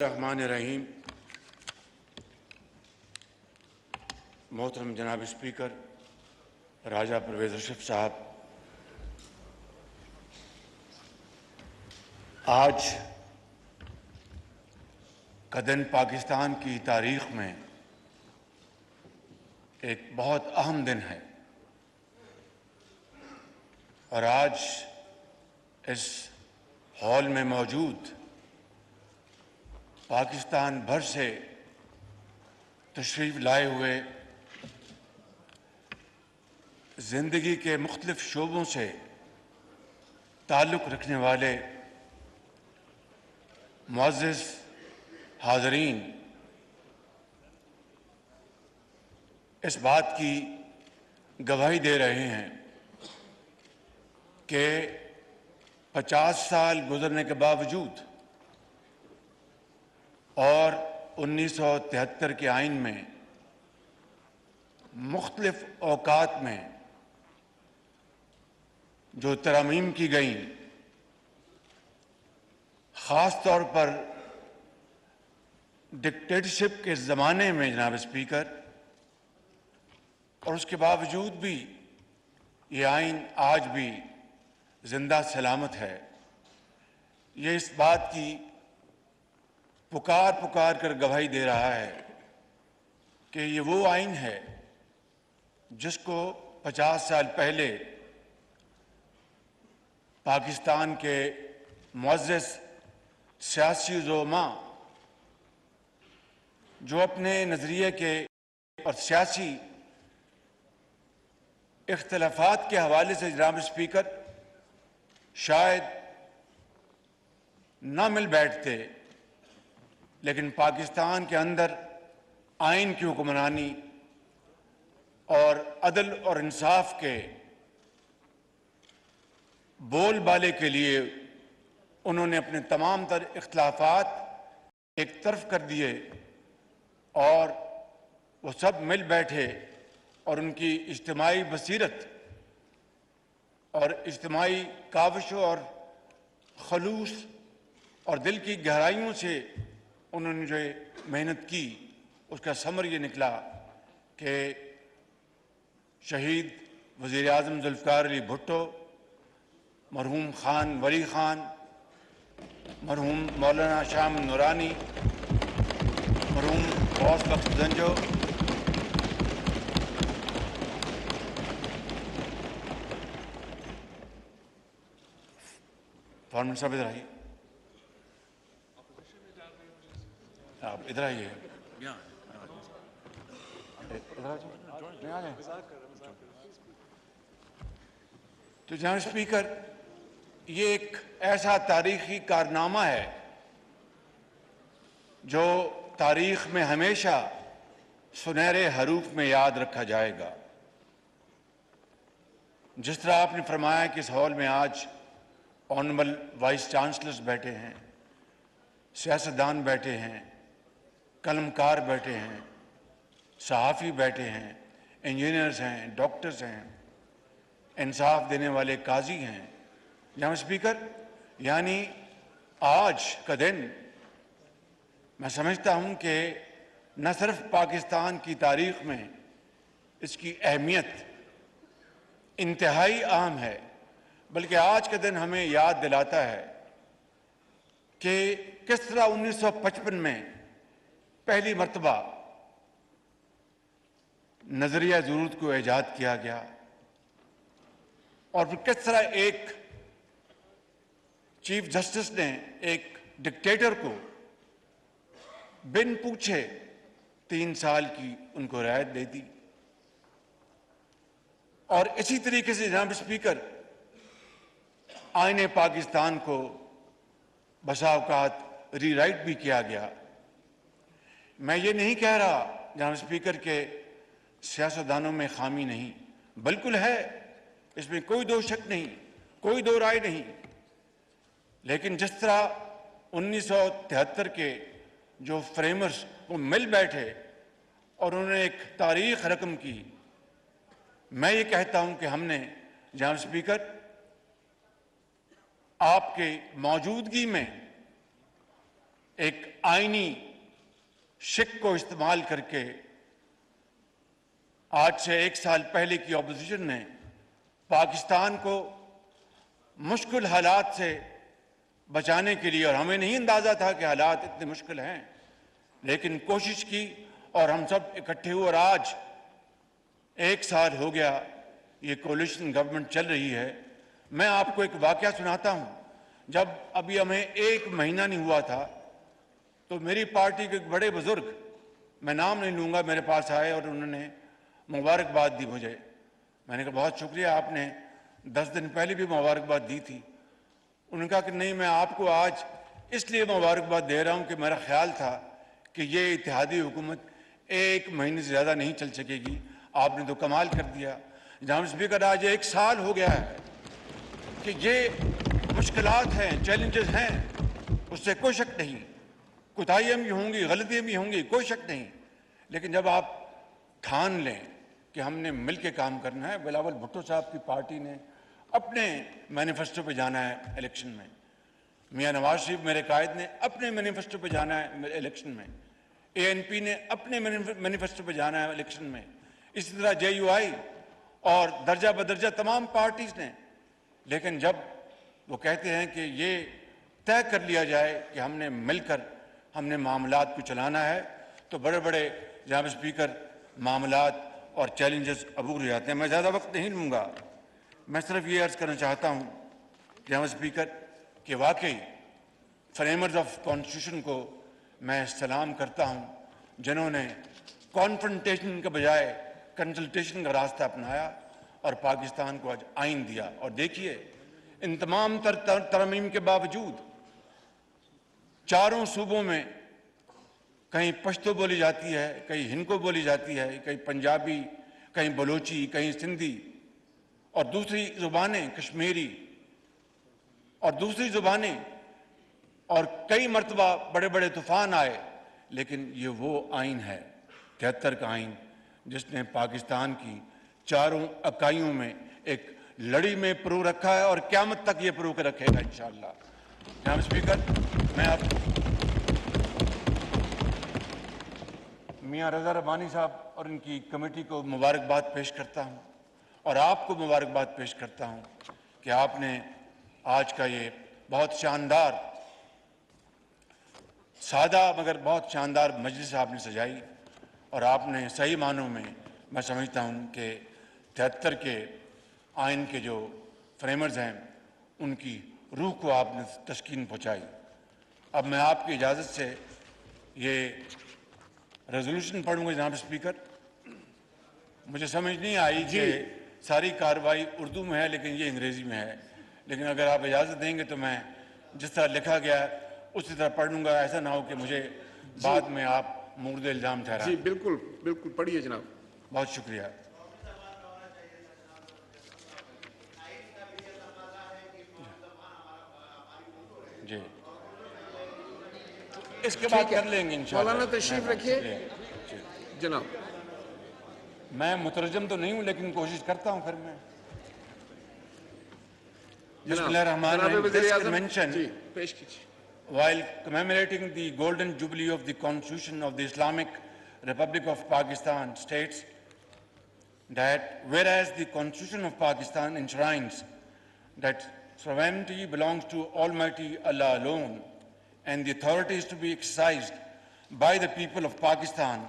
रहमान रहीम। मोहतरम जनाब स्पीकर राजा परवेज़ अशरफ साहब, आज का दिन पाकिस्तान की तारीख में एक बहुत अहम दिन है और आज इस हॉल में मौजूद पाकिस्तान भर से तशरीफ़ लाए हुए ज़िंदगी के मुख्तलिफ़ शोबों से ताल्लुक़ रखने वाले मुअज़्ज़िज़ हाज़रीन इस बात की गवाही दे रहे हैं कि 50 साल गुज़रने के बावजूद और 1973 के आइन में मुख्तलिफ़ औक़ात में जो तरमीम की गई, ख़ास तौर पर डिक्टेटरशिप के ज़माने में जनाब स्पीकर, और उसके बावजूद भी ये आइन आज भी जिंदा सलामत है। ये इस बात की पुकार कर गवाही दे रहा है कि ये वो आइन है जिसको 50 साल पहले पाकिस्तान के मुअज़्ज़िज़ सियासी ज़ोमा जो अपने नज़रिए के और सियासी इख्तिलाफ़ात के हवाले से जनाब स्पीकर शायद ना मिल बैठते, लेकिन पाकिस्तान के अंदर आइन की हुक्मरानी और अदल और इंसाफ के बोलबाले के लिए उन्होंने अपने तमाम तर इख्तिलाफ़ात एक तरफ कर दिए और वो सब मिल बैठे और उनकी इज्तिमाई बसीरत और इज्तिमाई काविशों और खलूस और दिल की गहराइयों से उन्होंने जो मेहनत की, उसका समर ये निकला कि शहीद वज़ीर आज़म ज़ुल्फ़िकार अली भुट्टो, मरहूम खान वली खान, मरहूम मौलाना शाह नूरानी, मरहूम गौस बख्श गंजो, फॉर्मन साहब इधर आइए, आप इधर आइए, तो जनाब स्पीकर, ये एक ऐसा तारीखी कारनामा है जो तारीख में हमेशा सुनहरे हरूफ में याद रखा जाएगा। जिस तरह आपने फरमाया कि इस हॉल में आज ऑनरेबल वाइस चांसलर्स बैठे हैं, सियासतदान बैठे हैं, कलमकार बैठे हैं, सहाफ़ी बैठे हैं, इंजीनियर्स हैं, डॉक्टर्स हैं, इंसाफ देने वाले काजी हैं। जनाब स्पीकर, यानी आज का दिन मैं समझता हूं कि न सिर्फ पाकिस्तान की तारीख में इसकी अहमियत इंतहाई अहम है, बल्कि आज का दिन हमें याद दिलाता है कि किस तरह 1955 में पहली मर्तबा नजरिया ज़रूरत को ईजाद किया गया और फिर किस तरह एक चीफ जस्टिस ने एक डिक्टेटर को बिन पूछे 3 साल की उनको रियायत दे दी। और इसी तरीके से जनाब स्पीकर, आईने पाकिस्तान को बसा औकात रीराइट भी किया गया। मैं ये नहीं कह रहा जनाब स्पीकर के सियासतदानों में खामी नहीं, बिल्कुल है, इसमें कोई दो शक नहीं, कोई दो राय नहीं, लेकिन जिस तरह 1973 के जो फ्रेमर्स वो मिल बैठे और उन्होंने एक तारीख रकम की, मैं ये कहता हूं कि हमने जनाब स्पीकर आपके मौजूदगी में एक आईनी शिक को इस्तेमाल करके आज से 1 साल पहले की ऑपोजिशन ने पाकिस्तान को मुश्किल हालात से बचाने के लिए, और हमें नहीं अंदाजा था कि हालात इतने मुश्किल हैं, लेकिन कोशिश की और हम सब इकट्ठे हुए और आज 1 साल हो गया ये कोalition गवर्नमेंट चल रही है। मैं आपको एक वाकया सुनाता हूं। जब अभी हमें 1 महीना नहीं हुआ था तो मेरी पार्टी के एक बड़े बुजुर्ग, मैं नाम नहीं लूंगा, मेरे पास आए और उन्होंने मुबारकबाद दी मुझे। मैंने कहा बहुत शुक्रिया, आपने 10 दिन पहले भी मुबारकबाद दी थी। उन्होंने कहा कि नहीं, मैं आपको आज इसलिए मुबारकबाद दे रहा हूं कि मेरा ख्याल था कि ये इत्तेहादी हुकूमत 1 महीने से ज़्यादा नहीं चल सकेगी। आपने तो कमाल कर दिया। जनाब स्पीकर, आज 1 साल हो गया है कि ये मुश्किलात हैं, चैलेंजेस हैं, उससे कोई शक नहीं। कोताहियाँ भी होंगी, गलतियाँ भी होंगी, कोई शक नहीं। लेकिन जब आप ठान लें कि हमने मिल के काम करना है, बिलावल भुट्टो साहब की पार्टी ने अपने मैनिफेस्टो पे जाना है इलेक्शन में, मियां नवाज शरीफ मेरे कायद ने अपने मैनिफेस्टो पे जाना है इलेक्शन में, ANP ने अपने मैनिफेस्टो पे जाना है इलेक्शन में, इसी तरह JUI और दर्जा बदर्जा तमाम पार्टीज ने। लेकिन जब वो कहते हैं कि ये तय कर लिया जाए कि हमने मिलकर हमने मामलात को चलाना है, तो बड़े बड़े जनाब स्पीकर मामलात और चैलेंजेस अबूर हो जाते हैं। मैं ज़्यादा वक्त नहीं लूँगा, मैं सिर्फ ये अर्ज़ करना चाहता हूँ जनाब स्पीकर कि वाकई फ्रेमर्स ऑफ कॉन्स्टिट्यूशन को मैं सलाम करता हूँ, जिन्होंने कॉन्फ्रंटेशन के बजाय कंसल्टेशन का रास्ता अपनाया और पाकिस्तान को आज आइन दिया। और देखिए, इन तमाम तरमीम के बावजूद चारों सूबों में कहीं पश्तो बोली जाती है, कहीं हिंदको बोली जाती है, कहीं पंजाबी, कहीं बलोची, कहीं सिंधी और दूसरी ज़ुबानें कश्मीरी और दूसरी ज़ुबानें, और कई मरतबा बड़े बड़े तूफान आए। लेकिन ये वो आइन है 73 का आइन जिसने पाकिस्तान की चारों इकाइयों में एक लड़ी में प्रो रखा है और क़यामत तक ये प्रो के रखेगा इंशाअल्लाह। जनाब स्पीकर, मैं अब मियां रज़ा रब्बानी साहब और इनकी कमेटी को मुबारकबाद पेश करता हूं और आपको मुबारकबाद पेश करता हूं कि आपने आज का ये बहुत शानदार, सादा मगर बहुत शानदार मजलिस आपने सजाई और आपने सही मानों में, मैं समझता हूं कि 73 के आइन के जो फ्रेमर्स हैं उनकी रूह को आपने तस्कीन पहुंचाई। अब मैं आपकी इजाज़त से ये रेजोल्यूशन पढ़ूंगा। जनाब स्पीकर, मुझे समझ नहीं आई कि सारी कार्रवाई उर्दू में है लेकिन ये अंग्रेज़ी में है, लेकिन अगर आप इजाज़त देंगे तो मैं जिस तरह लिखा गया उसी तरह पढ़ लूँगा। ऐसा ना हो कि मुझे बाद में आप मुर्द इल्ज़ाम ठहराएं। जी बिल्कुल बिल्कुल, पढ़िए जनाब। बहुत शुक्रिया। जी, इसके बाद कर लेंगे इंशाअल्लाह। मौलाना तशरीफ रखिए जनाब। मैं मुतरजम तो नहीं हूं लेकिन कोशिश करता हूं। फिर मैं पेश कीजिए। While commemorating the golden jubilee of the Constitution of the Islamic Republic of Pakistan states that whereas the Constitution of Pakistan enshrines that sovereignty belongs to Almighty Allah alone and the authority is to be exercised by the people of Pakistan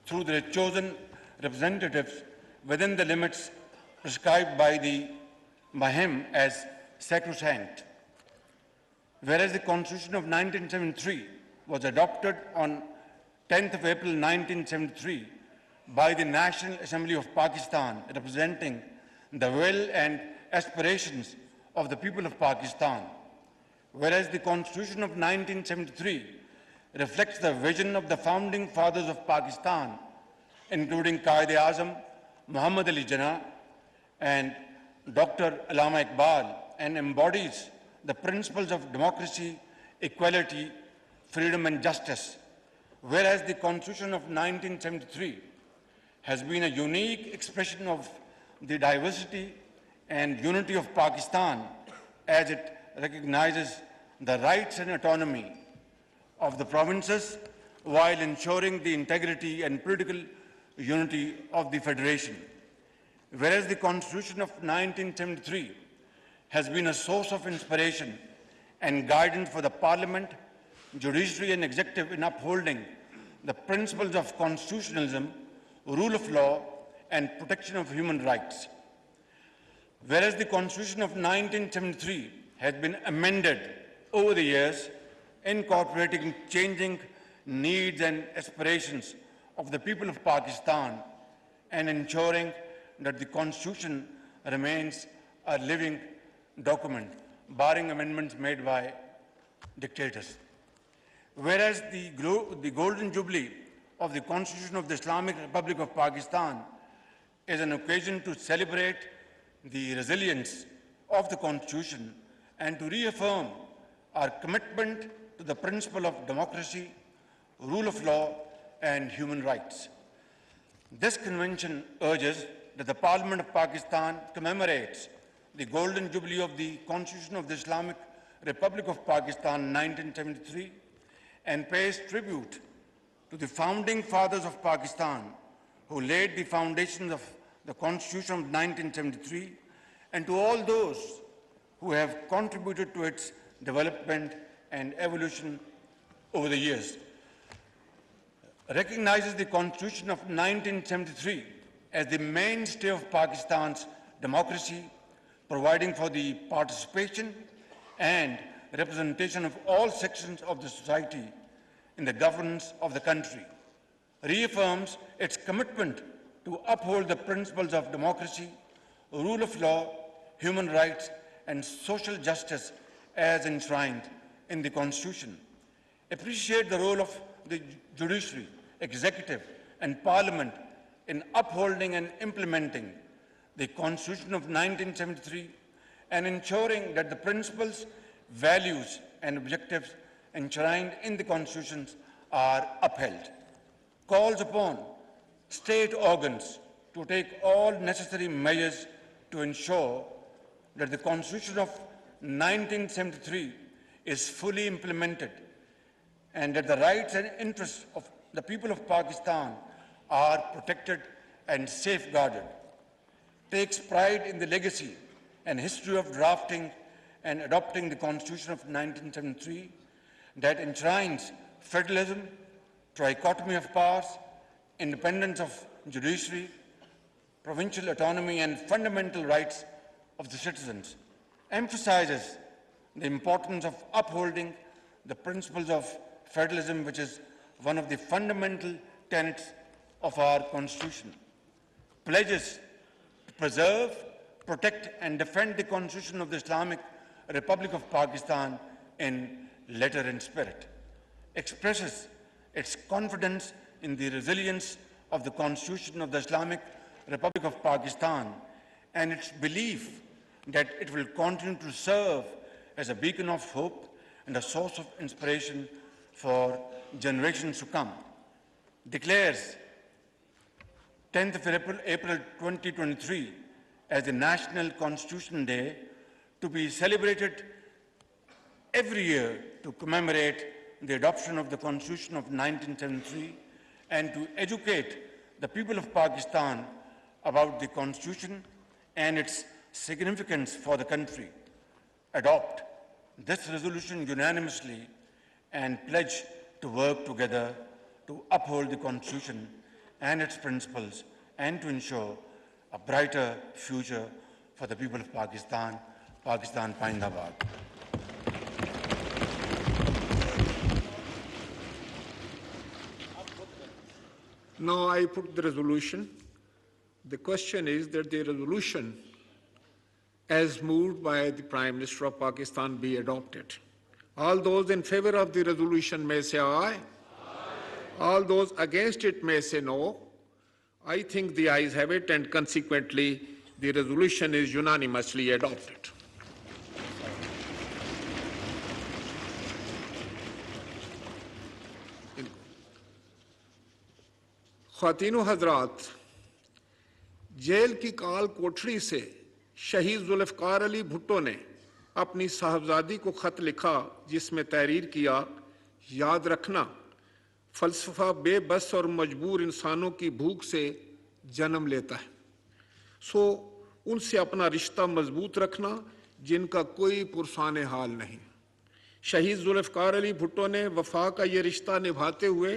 through their chosen representatives within the limits prescribed by him as sacrosanct. Whereas the Constitution of 1973 was adopted on 10th of April 1973 by the National Assembly of Pakistan, representing the will and aspirations of the people of Pakistan. Whereas the Constitution of 1973 reflects the vision of the founding fathers of Pakistan, including Quaid-e-Azam, Muhammad Ali Jinnah, and Dr. Allama Iqbal, and embodies the principles of democracy, equality, freedom, and justice. Whereas the Constitution of 1973 has been a unique expression of the diversity and unity of Pakistan as it recognizes the rights and autonomy of the provinces while ensuring the integrity and political unity of the Federation. Whereas the Constitution of 1973 has been a source of inspiration and guidance for the Parliament, judiciary and executive in upholding the principles of constitutionalism, rule of law and protection of human rights. Whereas the Constitution of 1973 has been amended over the years, incorporating changing needs and aspirations of the people of Pakistan and ensuring that the Constitution remains a living document, barring amendments made by dictators. Whereas the Golden Jubilee of the Constitution of the Islamic Republic of Pakistan is an occasion to celebrate the resilience of the Constitution and to reaffirm our commitment to the principle of democracy, rule of law, and human rights. This convention urges that the Parliament of Pakistan commemorates the Golden Jubilee of the Constitution of the Islamic Republic of Pakistan 1973 and pays tribute to the founding fathers of Pakistan who laid the foundations of the Constitution of 1973 and to all those who have contributed to its development and evolution over the years. Recognizes the Constitution of 1973 as the mainstay of Pakistan's democracy, providing for the participation and representation of all sections of the society in the governance of the country, reaffirms its commitment to uphold the principles of democracy, rule of law, human rights, and social justice as enshrined in the Constitution. Appreciate the role of the judiciary, executive, and parliament in upholding and implementing the Constitution of 1973 and ensuring that the principles, values, and objectives enshrined in the Constitutions are upheld. Calls upon state organs to take all necessary measures to ensure that the Constitution of 1973 is fully implemented and that the rights and interests of the people of Pakistan are protected and safeguarded. Takes pride in the legacy and history of drafting and adopting the Constitution of 1973 that enshrines federalism, trichotomy of powers, independence of judiciary, provincial autonomy, and fundamental rights of the citizens. Emphasizes the importance of upholding the principles of federalism, which is one of the fundamental tenets of our Constitution. Pledges to preserve, protect, and defend the Constitution of the Islamic Republic of Pakistan in letter and spirit. Expresses its confidence in the resilience of the Constitution of the Islamic Republic of Pakistan and its belief that it will continue to serve as a beacon of hope and a source of inspiration for generations to come. Declares 10th of April 2023 as the National Constitution Day to be celebrated every year to commemorate the adoption of the Constitution of 1973 and to educate the people of Pakistan about the Constitution and its significance for the country. Adopt this resolution unanimously and pledge to work together to uphold the Constitution and its principles and to ensure a brighter future for the people of Pakistan. Pakistan Zindabad. Now I put the resolution. The question is that the resolution as moved by the Prime Minister of Pakistan be adopted. All those in favor of the resolution may say aye. Aye. All those against it may say no. I think the ayes have it, and consequently the resolution is unanimously adopted. ख्वातीनो हजरात, jail की काल कोठरी से शहीद जुल्फ़िकार अली भुट्टो ने अपनी साहबजादी को खत लिखा जिसमें तहरीर किया, याद रखना, फ़लसफ़ा बेबस और मजबूर इंसानों की भूख से जन्म लेता है। सो उनसे अपना रिश्ता मजबूत रखना जिनका कोई पुरसाने हाल नहीं। शहीद जुल्फ़िकार अली भुट्टो ने वफा का ये रिश्ता निभाते हुए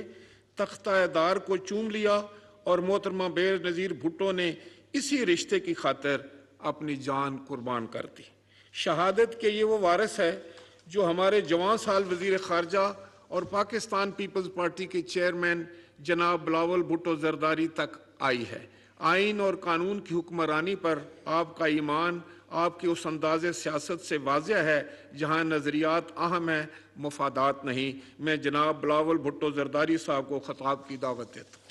तख्ता-ए-दार को चूम लिया और मोहतरमा बेनज़ीर भुट्टो ने इसी रिश्ते की खातिर अपनी जान कुर्बान कर दी। शहादत के ये वो वारिस है जो हमारे जवान साल वज़ीर ख़ारजा और पाकिस्तान पीपल्स पार्टी के चेयरमैन जनाब बिलावल भुट्टो ज़रदारी तक आई है। आइन और कानून की हुक्मरानी पर आपका ईमान आपके उस अंदाज़े सियासत से वाज़ेह है जहाँ नज़रियात अहम हैं, मफादात नहीं। मैं जनाब बिलावल भुट्टो ज़रदारी साहब को ख़िताब की दावत देता हूँ।